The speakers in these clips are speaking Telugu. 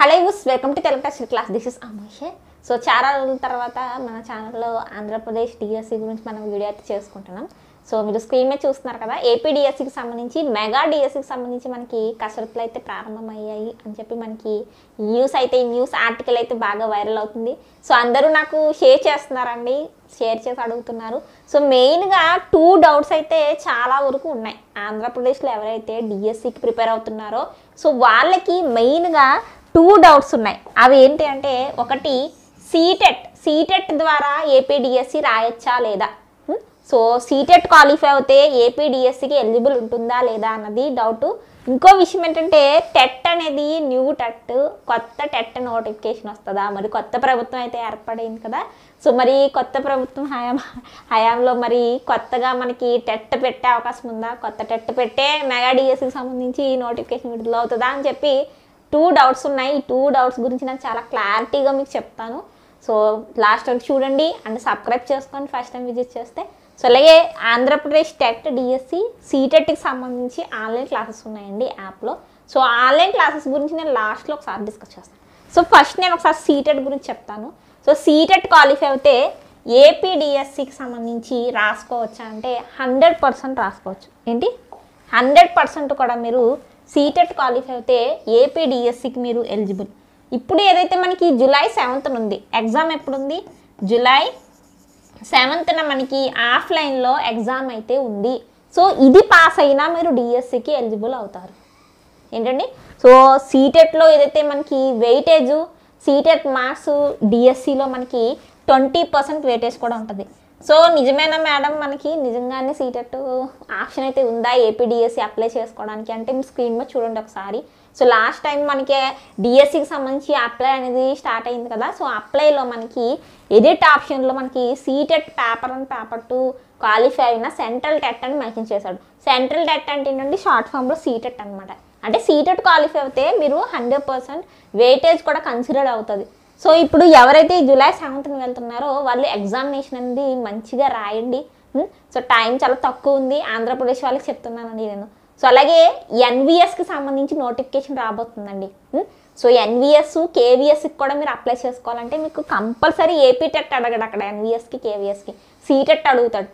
హలో యూస్ welcome to Telugu test class. This is అమోషే. సో చాలా రోజుల తర్వాత మన ఛానల్లో ఆంధ్రప్రదేశ్ డిఎస్సి గురించి మనం వీడియో అయితే చేసుకుంటున్నాం. సో మీరు స్క్రీన్ మీద చూస్తున్నారు కదా, ఏపీ డిఎస్సికి సంబంధించి మెగా డిఎస్సికి సంబంధించి మనకి కసరత్తులు అయితే ప్రారంభమయ్యాయి అని చెప్పి మనకి న్యూస్ ఆర్టికల్ అయితే బాగా వైరల్ అవుతుంది. సో అందరూ నాకు షేర్ చేస్తున్నారండి, షేర్ చేసి అడుగుతున్నారు. సో మెయిన్గా 2 డౌట్స్ అయితే చాలా వరకు ఉన్నాయి. ఆంధ్రప్రదేశ్లో ఎవరైతే డిఎస్సికి ప్రిపేర్ అవుతున్నారో సో వాళ్ళకి మెయిన్గా 2 డౌట్స్ ఉన్నాయి. అవి ఏంటి అంటే, ఒకటి సీటెట్ ద్వారా ఏపీ డిఎస్సి రాయొచ్చా లేదా. సో సీటెట్ క్వాలిఫై అవుతే ఏపీ డిఎస్సికి ఎలిజిబుల్ ఉంటుందా లేదా అన్నది డౌట్. ఇంకో విషయం ఏంటంటే, టెట్ అనేది న్యూ టెట్, కొత్త టెట్ నోటిఫికేషన్ వస్తుందా. మరి కొత్త ప్రభుత్వం అయితే ఏర్పడింది కదా, సో మరి కొత్త ప్రభుత్వం హయాంలో మరి కొత్తగా మనకి టెట్ పెట్టే అవకాశం ఉందా, కొత్త టెట్ పెట్టే మెగా డిఎస్సికి సంబంధించి నోటిఫికేషన్ విడుదల అవుతుందా అని చెప్పి 2 డౌట్స్ ఉన్నాయి. ఈ 2 డౌట్స్ గురించి నాకు చాలా క్లారిటీగా మీకు చెప్తాను. సో లాస్ట్ వరకు చూడండి అండ్ సబ్స్క్రైబ్ చేసుకొని ఫస్ట్ టైం విజిట్ చేస్తే. సో అలాగే ఆంధ్రప్రదేశ్ టెట్ డిఎస్సి సీటెట్కి సంబంధించి ఆన్లైన్ క్లాసెస్ ఉన్నాయండి యాప్లో. సో ఆన్లైన్ క్లాసెస్ గురించి నేను లాస్ట్లో ఒకసారి డిస్కస్ చేస్తాను. సో ఫస్ట్ నేను ఒకసారి సీటెట్ గురించి చెప్తాను. సో సీటెట్ క్వాలిఫై అయితే ఏపీ డిఎస్సికి సంబంధించి రాసుకోవచ్చా అంటే 100% రాసుకోవచ్చు. ఏంటి 100% కూడా మీరు సీటెట్ క్వాలిఫై అయితే ఏపీ డిఎస్సికి మీరు ఎలిజిబుల్. ఇప్పుడు ఏదైతే మనకి జూలై 7th ఉంది ఎగ్జామ్, ఎప్పుడు ఉంది జూలై 7th మనకి ఆఫ్లైన్లో ఎగ్జామ్ అయితే ఉంది. సో ఇది పాస్ అయినా మీరు డిఎస్సికి ఎలిజిబుల్ అవుతారు. ఏంటండి, సో సీటెట్లో ఏదైతే మనకి వెయిటేజ్, సీటెట్ మార్క్స్ డిఎస్సిలో మనకి 20% వెయిటేజ్ కూడా ఉంటుంది. సో నిజమేనా మేడం, మనకి నిజంగానే సీటెట్ ఆప్షన్ అయితే ఉందా ఏపీ డిఎస్సి అప్లై చేసుకోవడానికి అంటే మీరు స్క్రీన్ మీద చూడండి ఒకసారి. సో లాస్ట్ టైం మనకి డిఎస్సికి సంబంధించి అప్లై అనేది స్టార్ట్ అయింది కదా, సో అప్లైలో మనకి ఎడిట్ ఆప్షన్లో మనకి సీటెట్ పేపర్ 1 పేపర్ 2 క్వాలిఫై అయిన సెంట్రల్ టెట్ అని మెన్షన్ చేశాడు. సెంట్రల్ టెట్ అంటే ఏంటంటే షార్ట్ ఫామ్లో సీటెట్ అనమాట. అంటే సీటెట్ క్వాలిఫై అయితే మీరు 100% వెయిటేజ్ కూడా కన్సిడర్ అవుతుంది. సో ఇప్పుడు ఎవరైతే జూలై 7th వెళ్తున్నారో వాళ్ళు ఎగ్జామినేషన్ అనేది మంచిగా రాయండి. సో టైం చాలా తక్కువ ఉంది, ఆంధ్రప్రదేశ్ వాళ్ళకి చెప్తున్నానండి నేను. సో అలాగే ఎన్విఎస్కి సంబంధించి నోటిఫికేషన్ రాబోతుందండి. సో ఎన్విఎస్ కేవీఎస్కి కూడా మీరు అప్లై చేసుకోవాలంటే మీకు కంపల్సరీ ఏపీ టెట్ అడగడు అక్కడ, ఎన్విఎస్కి కేవీఎస్కి సీటెట్ అడుగుతాడు.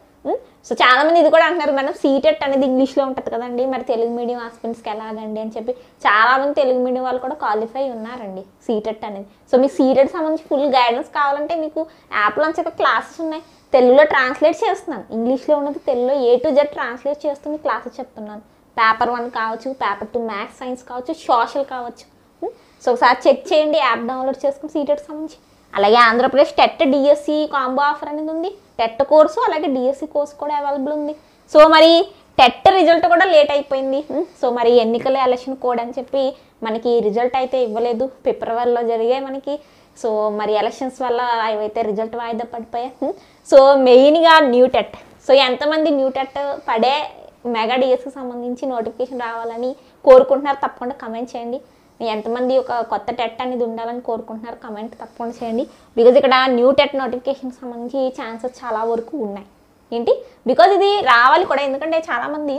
సో చాలామంది ఇది కూడా అంటున్నారు, మేడం సీటెట్ అనేది ఇంగ్లీష్లో ఉంటుంది కదండి, మరి తెలుగు మీడియం ఆస్పిరెంట్స్కి ఎలాగండి అని చెప్పి చాలామంది తెలుగు మీడియం వాళ్ళు కూడా క్వాలిఫై ఉన్నారండి సీటెట్ అనేది. సో మీకు సీటెట్ సంబంధించి ఫుల్ గైడెన్స్ కావాలంటే మీకు యాప్లో వచ్చాక క్లాసెస్ ఉన్నాయి. తెలుగులో ట్రాన్స్లేట్ చేస్తున్నాను, ఇంగ్లీష్లో ఉన్నది తెలుగులో A to Z ట్రాన్స్లేట్ చేస్తూ మీకు క్లాసెస్ చెప్తున్నాను. పేపర్ 1 కావచ్చు, పేపర్ 2 మ్యాథ్స్ సైన్స్ కావచ్చు, సోషల్ కావచ్చు. సో ఒకసారి చెక్ చేయండి, యాప్ డౌన్లోడ్ చేసుకుని సీటెట్ సంబంధించి. అలాగే Andhra Pradesh TET DSC combo offer అనేది ఉంది. టెట్ కోర్సు అలాగే డిఎస్సి కోర్సు కూడా అవైలబుల్ ఉంది. సో మరి టెట్ రిజల్ట్ కూడా లేట్ అయిపోయింది. సో మరి ఎన్నికల ఎలక్షన్ కోడ్ అని చెప్పి మనకి రిజల్ట్ అయితే ఇవ్వలేదు. ఫిబ్రవరిలో జరిగాయి మనకి. సో మరి ఎలక్షన్స్ వల్ల అవైతే రిజల్ట్ వాయిదా పడిపోయాయి. సో మెయిన్గా న్యూ టెట్. సో ఎంతమంది న్యూ టెట్ పడే మెగా డిఎస్సికి సంబంధించి నోటిఫికేషన్ రావాలని కోరుకుంటున్నారు తప్పకుండా కమెంట్ చేయండి. ఎంతమంది ఒక కొత్త టెట్ అనేది ఉండాలని కోరుకుంటున్నారు కమెంట్ తప్పకుండా చేయండి. బికాజ్ ఇక్కడ న్యూ టెట్ నోటిఫికేషన్కి సంబంధించి ఛాన్సెస్ చాలా వరకు ఉన్నాయి. ఏంటి, బికాజ్ ఇది రావాలి కూడా, ఎందుకంటే చాలామంది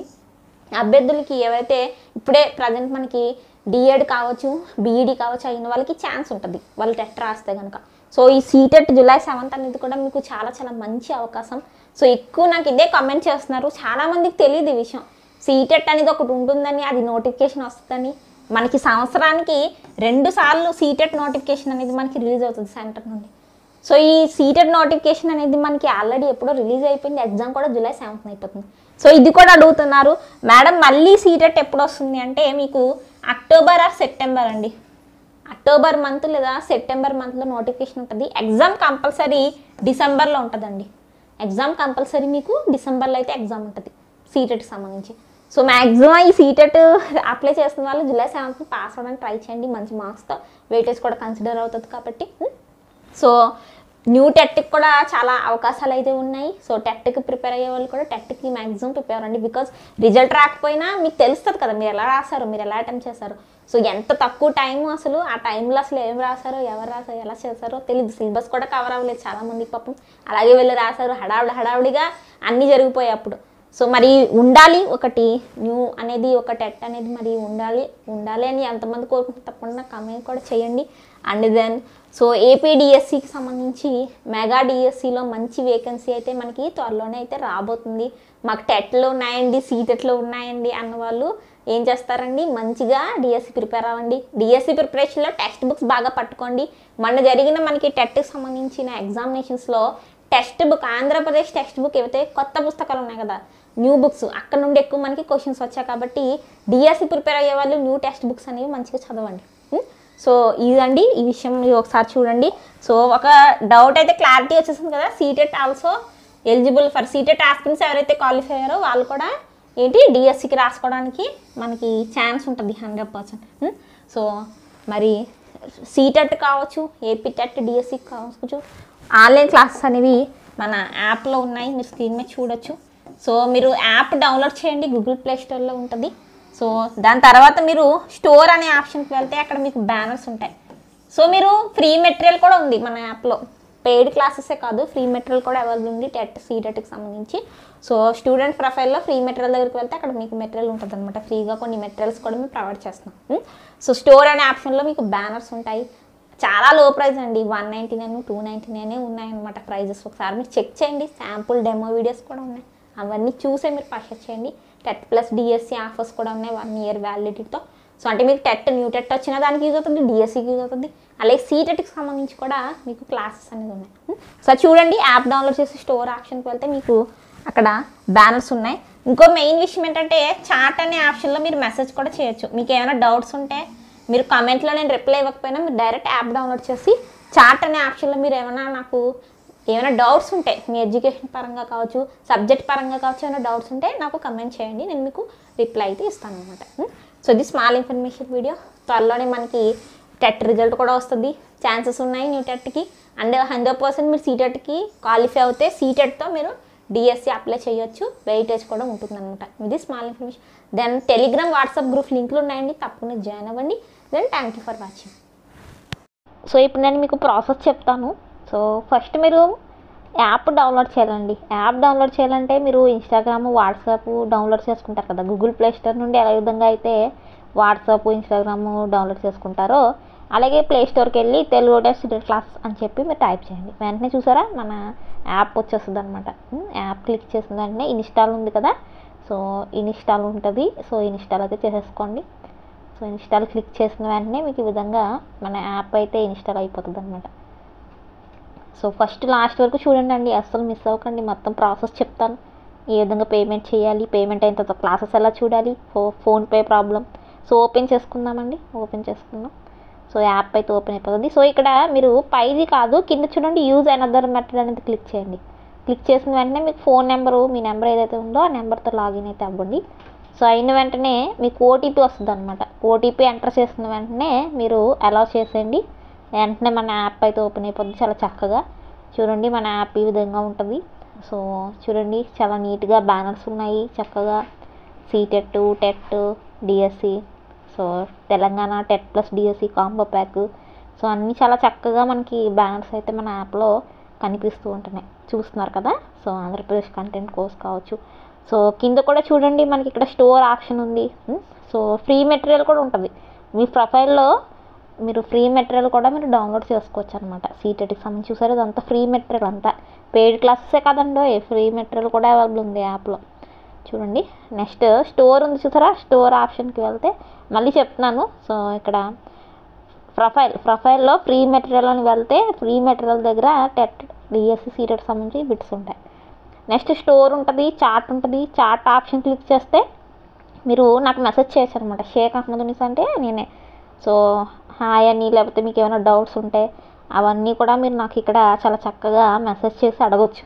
అభ్యర్థులకి ఎవరైతే ఇప్పుడే ప్రజెంట్ మనకి డిఎడ్ కావచ్చు, బీఈడి కావచ్చు అయిన వాళ్ళకి ఛాన్స్ ఉంటుంది వాళ్ళు టెట్ రాస్తే కనుక. సో ఈ సీటెట్ జూలై 7th అనేది కూడా మీకు చాలా చాలా మంచి అవకాశం. సో ఎక్కువ నాకు ఇదే కమెంట్ చేస్తున్నారు, చాలామందికి తెలియదు ఈ విషయం. సీటెట్ అనేది ఒకటి ఉంటుందని, అది నోటిఫికేషన్ వస్తుందని. మనకి సంవత్సరానికి 2 సార్లు సీటెట్ నోటిఫికేషన్ అనేది మనకి రిలీజ్ అవుతుంది సెంటర్ నుండి. సో ఈ సీటెట్ నోటిఫికేషన్ అనేది మనకి ఆల్రెడీ ఎప్పుడో రిలీజ్ అయిపోయింది, ఎగ్జామ్ కూడా జూలై 7th అయిపోతుంది. సో ఇది కూడా అడుగుతున్నారు, మేడం మళ్ళీ సీటెట్ ఎప్పుడు వస్తుంది అంటే మీకు అక్టోబర్ ఆర్ సెప్టెంబర్ అండి. అక్టోబర్ మంత్ లేదా సెప్టెంబర్ మంత్లో నోటిఫికేషన్ ఉంటుంది. ఎగ్జామ్ కంపల్సరీ డిసెంబర్లో ఉంటుందండి. ఎగ్జామ్ కంపల్సరీ మీకు డిసెంబర్లో అయితే ఎగ్జామ్ ఉంటుంది సీటెట్కి సంబంధించి. సో మ్యాక్సిమం ఈ సీటెట్ అప్లై చేస్తున్న వాళ్ళు జూలై 7th పాస్ అవ్వడానికి ట్రై చేయండి. మంచి మార్క్స్తో వెయిటేజ్ కూడా కన్సిడర్ అవుతుంది కాబట్టి. సో న్యూ టెట్కి కూడా చాలా అవకాశాలు అయితే ఉన్నాయి. సో టెట్కి ప్రిపేర్ అయ్యే వాళ్ళు కూడా టెట్కి మ్యాక్సిమం ప్రిపేర్ అవ్వండి. బికాజ్ రిజల్ట్ రాకపోయినా మీకు తెలుస్తుంది కదా మీరు ఎలా రాశారు, మీరు ఎలా అటెంప్ట్ చేశారు. సో ఎంత తక్కువ టైము, అసలు ఆ టైంలో అసలు ఏం రాశారో, ఎవరు రాశారో, ఎలా చేశారో తెలియదు. సిలబస్ కూడా కవర్ అవ్వలేదు చాలామందికి పాపం. అలాగే వెళ్ళి రాశారు, హడావుడిగా అన్నీ జరిగిపోయాయి అప్పుడు. సో మరి ఉండాలి ఒకటి న్యూ అనేది, ఒక టెట్ అనేది మరి ఉండాలి అని ఎంతమంది కోరుకుంటే తప్పకుండా కమెంట్ కూడా చేయండి. అండ్ దెన్ సో ఏపీడిఎస్సికి సంబంధించి మెగా డిఎస్సిలో మంచి వేకెన్సీ అయితే మనకి త్వరలోనే అయితే రాబోతుంది. మాకు టెట్లో ఉన్నాయండి, సీటెట్లో ఉన్నాయండి అన్న వాళ్ళు ఏం చేస్తారండి, మంచిగా డిఎస్సి ప్రిపేర్ అవ్వండి. డిఎస్సి ప్రిపరేషన్లో టెక్స్ట్ బుక్స్ బాగా పట్టుకోండి. జరిగిన మనకి టెట్కి సంబంధించిన ఎగ్జామినేషన్స్లో text book, Andhra Pradesh text book ఏవైతే కొత్త పుస్తకాలు ఉన్నాయి కదా, న్యూ బుక్స్, అక్కడ నుండి ఎక్కువ మనకి క్వశ్చన్స్ వచ్చాయి. కాబట్టి డిఎస్సి ప్రిపేర్ అయ్యే వాళ్ళు న్యూ టెక్స్ట్ బుక్స్ అనేవి మంచిగా చదవండి. సో ఇదండి ఈ విషయం, మీరు ఒకసారి చూడండి. సో ఒక డౌట్ అయితే క్లారిటీ వచ్చేసింది కదా, CTET also eligible for CTET aspirants ఎవరైతే క్వాలిఫై అయ్యారో వాళ్ళు కూడా ఏంటి డిఎస్సికి రాసుకోవడానికి మనకి ఛాన్స్ ఉంటుంది 100%. సో మరి సీటెట్ కావచ్చు, ఏపీ టెట్, డిఎస్సి కావచ్చు, ఆన్లైన్ క్లాసెస్ అనేవి మన యాప్లో ఉన్నాయి, మీరు స్క్రీన్ మీద చూడొచ్చు. సో మీరు యాప్ డౌన్లోడ్ చేయండి, గూగుల్ ప్లే స్టోర్లో ఉంటుంది. సో దాని తర్వాత మీరు స్టోర్ అనే ఆప్షన్కి వెళ్తే అక్కడ మీకు బ్యానర్స్ ఉంటాయి. సో మీరు ఫ్రీ మెటీరియల్ కూడా ఉంది మన యాప్లో, పెయిడ్ క్లాసెసే కాదు, ఫ్రీ మెటీరియల్ కూడా అవైలబుల్ ఉంది టెట్ సీటెట్కి సంబంధించి. సో స్టూడెంట్ ప్రొఫైల్లో ఫ్రీ మెటీరియల్ దగ్గరికి వెళ్తే అక్కడ మీకు మెటీరియల్ ఉంటుంది అనమాట, ఫ్రీగా కొన్ని మెటీరియల్స్ కూడా మేము ప్రొవైడ్ చేస్తున్నాం. సో స్టోర్ అనే ఆప్షన్లో మీకు బ్యానర్స్ ఉంటాయి. చాలా లో ప్రైస్ అండి, 199, 299 ఉన్నాయన్నమాట ప్రైజెస్. ఒకసారి మీరు చెక్ చేయండి, శాంపుల్ డెమో వీడియోస్ కూడా ఉన్నాయి, అవన్నీ చూసే మీరు పర్చేస్ చేయండి. టెట్ ప్లస్ డిఎస్సి ఆఫర్స్ కూడా ఉన్నాయి 1 year వ్యాలిడిటీతో. సో అంటే మీకు టెట్, న్యూ టెట్ వచ్చిన దానికి యూజ్ అవుతుంది, డిఎస్సికి యూజ్ అవుతుంది, అలాగే సీటెట్కి సంబంధించి కూడా మీకు క్లాసెస్ అనేది ఉన్నాయి. సో చూడండి, యాప్ డౌన్లోడ్ చేసి స్టోర్ ఆప్షన్కి వెళ్తే మీకు అక్కడ బ్యానర్స్ ఉన్నాయి. ఇంకో మెయిన్ విషయం ఏంటంటే చాట్ అనే ఆప్షన్లో మీరు మెసేజ్ కూడా చేయొచ్చు. మీకు ఏమైనా డౌట్స్ ఉంటే మీరు కమెంట్లో నేను రిప్లై ఇవ్వకపోయినా మీరు డైరెక్ట్ యాప్ డౌన్లోడ్ చేసి చాట్ అనే ఆప్షన్లో మీరు ఏమైనా డౌట్స్ ఉంటే, మీ ఎడ్యుకేషన్ పరంగా కావచ్చు, సబ్జెక్ట్ పరంగా కావచ్చు, ఏమైనా డౌట్స్ ఉంటే నాకు కమెంట్ చేయండి, నేను మీకు రిప్లై అయితే ఇస్తాను అనమాట. సో ఇది స్మాల్ ఇన్ఫర్మేషన్ వీడియో. త్వరలోనే మనకి టెట్ రిజల్ట్ కూడా వస్తుంది, ఛాన్సెస్ ఉన్నాయి న్యూ టెట్కి. అండ్ 100% మీరు సీటెట్కి క్వాలిఫై అవుతే సీటెట్తో మీరు డిఎస్సి అప్లై చేయొచ్చు, వెయిటేజ్ కూడా ఉంటుందన్నమాట. ఇది small information. Then Telegram, WhatsApp group లింకులు ఉన్నాయండి, తప్పకుండా జాయిన్ అవ్వండి. Then thank you for watching. So ఇప్పుడు నేను మీకు ప్రాసెస్ చెప్తాను. సో ఫస్ట్ మీరు యాప్ డౌన్లోడ్ చేయాలండి. యాప్ డౌన్లోడ్ చేయాలంటే మీరు ఇన్స్టాగ్రామ్, వాట్సాప్ డౌన్లోడ్ చేసుకుంటారు కదా, గూగుల్ ప్లే స్టోర్ నుండి ఏ విధంగా అయితే వాట్సాప్, ఇన్స్టాగ్రామ్ డౌన్లోడ్ చేసుకుంటారో అలాగే ప్లే స్టోర్కి వెళ్ళి తెలుగు సీటెట్ క్లాస్ అని చెప్పి మీరు టైప్ చేయండి. వెంటనే చూసారా మన యాప్ వచ్చేస్తుంది అనమాట. యాప్ క్లిక్ చేసిన వెంటనే ఇన్స్టాల్ ఉంది కదా, సో ఇన్స్టాల్ ఉంటుంది. సో ఇన్స్టాల్ అయితే చేసేసుకోండి. సో ఇన్స్టాల్ క్లిక్ చేసిన వెంటనే మీకు ఈ విధంగా మన యాప్ అయితే ఇన్స్టాల్ అయిపోతుంది అనమాట. సో ఫస్ట్ లాస్ట్ వరకు చూడండి అండి, అస్సలు మిస్ అవ్వకండి. మొత్తం ప్రాసెస్ చెప్తాను, ఏ విధంగా పేమెంట్ చేయాలి, పేమెంట్ అయిన తర్వాత క్లాసెస్ ఎలా చూడాలి, ఫోన్పే ప్రాబ్లం. సో ఓపెన్ చేసుకుందామండి, ఓపెన్ చేసుకుందాం. సో యాప్ అయితే ఓపెన్ అయిపోతుంది. సో ఇక్కడ మీరు పైది కాదు, కింద చూడండి యూజ్ అనదర్ మెథడ్ అనేది క్లిక్ చేయండి. క్లిక్ చేసిన వెంటనే మీకు ఫోన్ నెంబరు, మీ నెంబర్ ఏదైతే ఉందో ఆ నెంబర్తో లాగిన్ అయితే అవ్వండి. సో అయిన వెంటనే మీకు ఓటీపీ వస్తుంది అనమాట. ఓటీపీ ఎంటర్ చేసిన వెంటనే మీరు అలౌ చేసేయండి. వెంటనే మన యాప్ అయితే ఓపెన్ అయిపోతుంది చాలా చక్కగా. చూడండి మన యాప్ ఈ విధంగా ఉంటుంది. సో చూడండి చాలా నీట్గా బ్యానర్స్ ఉన్నాయి చక్కగా, CTET, TET, DSC, so Telangana TET plus DSC combo pack. So అన్నీ చాలా చక్కగా మనకి బ్యానర్స్ అయితే మన యాప్లో కనిపిస్తూ ఉంటున్నాయి, చూస్తున్నారు కదా. సో ఆంధ్రప్రదేశ్ కంటెంట్ కోర్స్ కావచ్చు. సో కింద కూడా చూడండి మనకి ఇక్కడ స్టోర్ ఆప్షన్ ఉంది. సో ఫ్రీ మెటీరియల్ కూడా ఉంటుంది మీ ప్రొఫైల్లో, మీరు ఫ్రీ మెటీరియల్ కూడా మీరు డౌన్లోడ్ చేసుకోవచ్చు అనమాట. సీటెట్కి సంబంధించి చూసారు, ఇదంతా ఫ్రీ మెటీరియల్, అంతా పెయిడ్ క్లాసెసే కదండో, ఫ్రీ మెటీరియల్ కూడా అవైలబుల్ ఉంది యాప్లో. చూడండి నెక్స్ట్ స్టోర్ ఉంది చూసారా, స్టోర్ ఆప్షన్కి వెళ్తే మళ్ళీ చెప్తున్నాను. సో ఇక్కడ ప్రొఫైల్లో ఫ్రీ మెటీరియల్ అని వెళ్తే ఫ్రీ మెటీరియల్ దగ్గర టెట్, డిఎస్సి, సీటెట్ సంబంధించి బిట్స్ ఉంటాయి. నెక్స్ట్ స్టోర్ ఉంటుంది, చాట్ ఉంటుంది. చాట్ ఆప్షన్ క్లిక్ చేస్తే మీరు నాకు మెసేజ్ చేయొచ్చు అనమాట, షేక్ అహ్మద్ ఉనీస్ అంటే నేనే. సో హాయ్ అని, లేకపోతే మీకు ఏమైనా డౌట్స్ ఉంటే అవన్నీ కూడా మీరు నాకు ఇక్కడ చాలా చక్కగా మెసేజ్ చేసి అడగొచ్చు.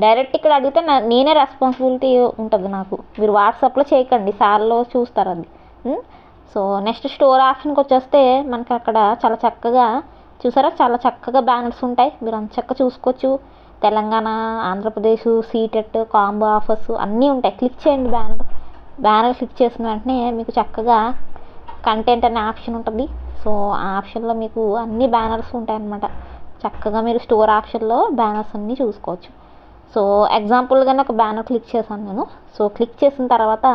డైరెక్ట్ ఇక్కడ అడిగితే నేనే రెస్పాన్సిబిలిటీ ఉంటుంది నాకు, మీరు వాట్సాప్లో చేయకండి, సార్లో చూస్తారు అది. సో నెక్స్ట్ స్టోర్ ఆప్షన్కి వచ్చేస్తే మనకి అక్కడ చాలా చక్కగా చూసారా, చాలా చక్కగా బ్యానర్స్ ఉంటాయి, మీరు అంత చక్కగా చూసుకోవచ్చు. Telangana, Andhra Pradesh, CTET combo offers అన్నీ ఉంటాయి. క్లిక్ చేయండి బ్యానర్ క్లిక్ చేసిన వెంటనే మీకు చక్కగా కంటెంట్ అనే ఆప్షన్ ఉంటుంది. సో ఆ ఆప్షన్లో మీకు అన్ని బ్యానర్స్ ఉంటాయి అన్నమాట. చక్కగా మీరు స్టోర్ ఆప్షన్లో బ్యానర్స్ అన్నీ చూసుకోవచ్చు. సో ఎగ్జాంపుల్గా ఒక బ్యానర్ క్లిక్ చేశాను నేను. సో క్లిక్ చేసిన తర్వాత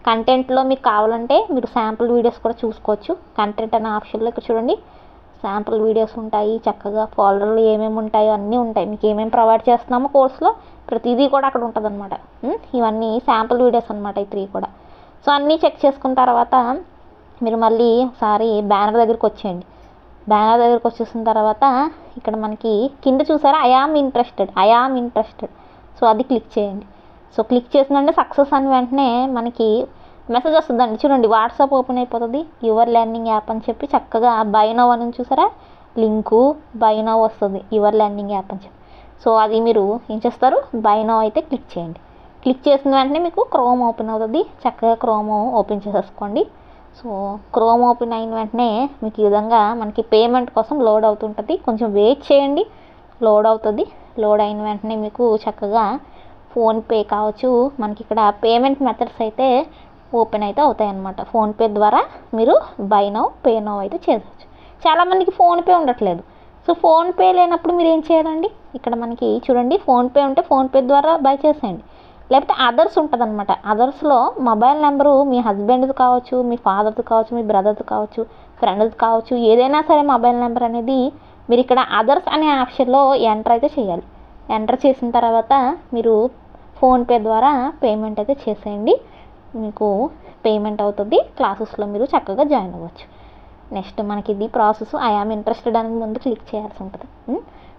కంటెంట్లో మీకు కావాలంటే మీరు శాంపుల్ వీడియోస్ కూడా చూసుకోవచ్చు. కంటెంట్ అనే ఆప్షన్లో ఇక్కడ చూడండి శాంపుల్ వీడియోస్ ఉంటాయి, చక్కగా ఫోల్డర్లు ఏమేమి ఉంటాయో అన్నీ ఉంటాయి. మీకు ఏమేమి ప్రొవైడ్ చేస్తున్నామో కోర్సులో ప్రతిదీ కూడా అక్కడ ఉంటుంది అనమాట. ఇవన్నీ శాంపుల్ వీడియోస్ అనమాట ఈ 3 కూడా. సో అన్నీ చెక్ చేసుకున్న తర్వాత మీరు మళ్ళీ ఒకసారి బ్యానర్ దగ్గరికి వచ్చేయండి. బ్యానర్ దగ్గరికి వచ్చేసిన తర్వాత ఇక్కడ మనకి కింద చూసారా ఐ ఆమ్ ఇంట్రెస్టెడ్. సో అది క్లిక్ చేయండి. సో క్లిక్ చేసిందంటే సక్సెస్ అని వెంటనే మనకి మెసేజ్ వస్తుందండి. చూడండి వాట్సాప్ ఓపెన్ అయిపోతుంది. యువర్ లెర్నింగ్ యాప్ అని చెప్పి చక్కగా బై నౌ అని చూసారా లింకు బై నౌ వస్తుంది యువర్ లెర్నింగ్ యాప్ అని చెప్పి. సో అది మీరు ఏం చేస్తారు బై నౌ అయితే క్లిక్ చేయండి. క్లిక్ చేసిన వెంటనే మీకు క్రోమ్ ఓపెన్ అవుతుంది. చక్కగా క్రోమ్ ఓపెన్ చేసేసుకోండి. సో క్రోమ్ ఓపెన్ అయిన వెంటనే మీకు ఈ విధంగా మనకి పేమెంట్ కోసం లోడ్ అవుతుంటుంది. కొంచెం వెయిట్ చేయండి, లోడ్ అవుతుంది. లోడ్ అయిన వెంటనే మీకు చక్కగా ఫోన్పే కావచ్చు, మనకి ఇక్కడ పేమెంట్ మెథడ్స్ అయితే ఓపెన్ అయితే అవుతాయి అన్నమాట. ఫోన్పే ద్వారా మీరు బై నౌ పే నౌ అయితే చేయవచ్చు. చాలామందికి ఫోన్పే ఉండట్లేదు. సో ఫోన్పే లేనప్పుడు మీరు ఏం చేయాలండి, ఇక్కడ మనకి చూడండి ఫోన్పే ఉంటే ఫోన్పే ద్వారా బై చేసేయండి. లేకపోతే అదర్స్ ఉంటుంది అనమాట. అదర్స్లో మొబైల్ నెంబరు మీ హస్బెండ్ది కావచ్చు, మీ ఫాదర్ది కావచ్చు, మీ బ్రదర్ది కావచ్చు, ఫ్రెండ్ది కావచ్చు, ఏదైనా సరే మొబైల్ నెంబర్ అనేది మీరు ఇక్కడ అదర్స్ అనే ఆప్షన్లో ఎంటర్ అయితే చేయాలి. ఎంటర్ చేసిన తర్వాత మీరు ఫోన్పే ద్వారా పేమెంట్ అయితే చేసేయండి. మీకు పేమెంట్ అవుతుంది. క్లాసెస్లో మీరు చక్కగా జాయిన్ అవ్వచ్చు. నెక్స్ట్ మనకి ఇది ప్రాసెస్ ఐ ఆమ్ ఇంట్రెస్టెడ్ అని ముందు క్లిక్ చేయాల్సి ఉంటుంది.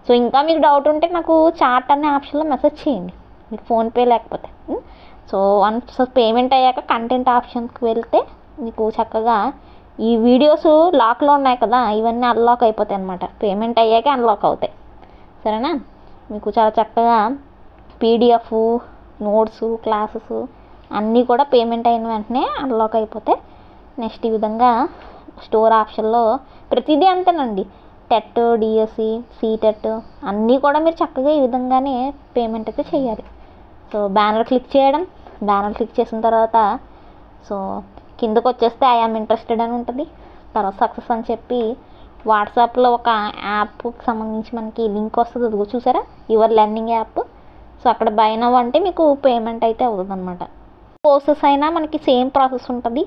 సో ఇంకా మీకు డౌట్ ఉంటే నాకు చాట్ అనే ఆప్షన్లో మెసేజ్ చేయండి మీకు ఫోన్పే లేకపోతే. సో వన్స్ పేమెంట్ అయ్యాక కంటెంట్ ఆప్షన్కి వెళ్తే మీకు చక్కగా ఈ వీడియోస్ లాక్లో ఉన్నాయి కదా ఇవన్నీ అన్లాక్ అయిపోతాయి అన్నమాట. పేమెంట్ అయ్యాకే అన్లాక్ అవుతాయి. సరేనా, మీకు చాలా చక్కగా పీడిఎఫ్ నోట్స్ క్లాసెస్ అన్నీ కూడా పేమెంట్ అయిన వెంటనే అన్లాక్ అయిపోతాయి. నెక్స్ట్ ఈ విధంగా స్టోర్ ఆప్షన్లో ప్రతిదీ అంతేనండి. టెట్ డిఎస్సి సీటెట్ అన్నీ కూడా మీరు చక్కగా ఈ విధంగానే పేమెంట్ అయితే చేయాలి. సో బ్యానర్ క్లిక్ చేయడం, బ్యానర్ క్లిక్ చేసిన తర్వాత సో కిందకు వచ్చేస్తే ఐ ఆమ్ ఇంట్రెస్టెడ్ అని ఉంటుంది. తర్వాత సక్సెస్ అని చెప్పి వాట్సాప్లో ఒక యాప్కి సంబంధించి మనకి లింక్ వస్తుంది, అది చూసారా యువర్ లెర్నింగ్ యాప్. సో అక్కడ బై నౌ అంటే మీకు పేమెంట్ అయితే అవుతుంది అనమాట. కోర్సెస్ అయినా మనకి సేమ్ ప్రాసెస్ ఉంటుంది.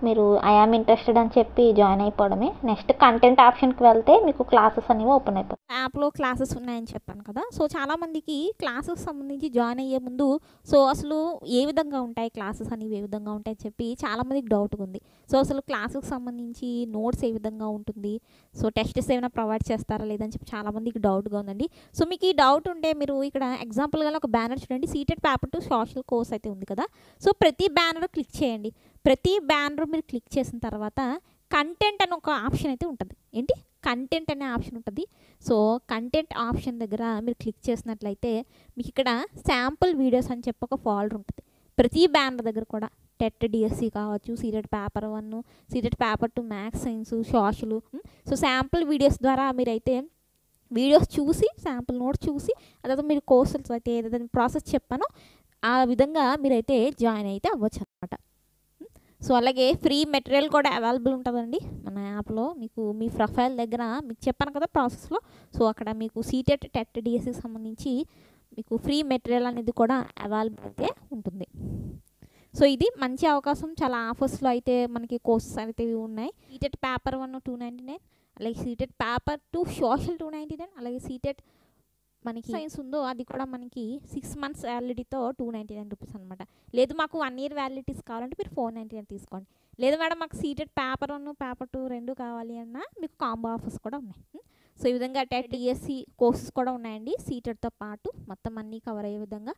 మీరు ఐ ఆమ్ ఇంట్రెస్టెడ్ అని చెప్పి జాయిన్ అయిపోవడమే. నెక్స్ట్ కంటెంట్ ఆప్షన్కి వెళ్తే మీకు క్లాసెస్ అనేవి ఓపెన్ అయిపోతాయి. యాప్లో క్లాసెస్ ఉన్నాయని చెప్పాను కదా. సో చాలామందికి క్లాసెస్ సంబంధించి జాయిన్ అయ్యే ముందు సో అసలు ఏ విధంగా ఉంటాయి క్లాసెస్ అనేవి ఏ విధంగా ఉంటాయని చెప్పి చాలామందికి డౌట్గా ఉంది. సో అసలు క్లాసెస్కి సంబంధించి నోట్స్ ఏ విధంగా ఉంటుంది, సో టెస్ట్స్ ఏమైనా ప్రొవైడ్ చేస్తారా లేదని చెప్పి చాలామందికి డౌట్గా ఉందండి. సో మీకు ఈ డౌట్ ఉంటే మీరు ఇక్కడ ఎగ్జాంపుల్గా ఒక బ్యానర్ చూడండి, seated paper to social course అయితే ఉంది కదా. సో ప్రతి బ్యానర్ క్లిక్ చేయండి. ప్రతి బ్యానర్ మీరు క్లిక్ చేసిన తర్వాత కంటెంట్ అని ఒక ఆప్షన్ అయితే ఉంటుంది. ఏంటి కంటెంట్ అనే ఆప్షన్ ఉంటుంది. సో కంటెంట్ ఆప్షన్ దగ్గర మీరు క్లిక్ చేసినట్లయితే మీకు ఇక్కడ శాంపుల్ వీడియోస్ అని చెప్పి ఒక ఫోల్డర్ ఉంటుంది. ప్రతి బ్యానర్ దగ్గర కూడా టెట్ డిఎస్సి కావచ్చు, seated paper 1, seated paper 2 maths science social. So sample videos ద్వారా మీరైతే వీడియోస్ చూసి శాంపుల్ నోట్స్ చూసి అదే మీరు కోర్సెస్ అయితే ఏదైతే ప్రాసెస్ చెప్పానో ఆ విధంగా మీరైతే జాయిన్ అయితే అవ్వచ్చు అనమాట. సో అలాగే ఫ్రీ మెటీరియల్ కూడా అవైలబుల్ ఉంటుందండి మన యాప్లో. మీకు మీ ప్రొఫైల్ దగ్గర మీకు చెప్పాను కదా ప్రాసెస్లో, సో అక్కడ మీకు సీటెట్ టెట్ డిఎస్సికి సంబంధించి మీకు ఫ్రీ మెటీరియల్ అనేది కూడా అవైలబుల్ అయితే ఉంటుంది. సో ఇది మంచి అవకాశం. చాలా ఆఫర్స్లో అయితే మనకి కోర్సెస్ అయితే ఉన్నాయి. సీటెట్ పేపర్ 1 299, అలాగే సీటెట్ పేపర్ 2 సోషల్ 299, అలాగే సీటెట్ మనకి సైన్స్ ఉందో అది కూడా మనకి 6 months వ్యాలిడిటీతో 299 రూపీస్ అనమాట. లేదు మాకు 1 year వ్యాలిడిటీస్ కావాలంటే మీరు 499 తీసుకోండి. లేదు మేడం మాకు సీటెడ్ పేపర్ 1 పేపర్ 2 రెండు కావాలి అన్నా మీకు కాంబో ఆఫర్స్ కూడా ఉన్నాయి. సో ఈ విధంగా టెట్ డిఎస్సి కోర్సెస్ కూడా ఉన్నాయండి సీటెడ్తో పాటు మొత్తం అన్నీ కవర్ అయ్యే విధంగా.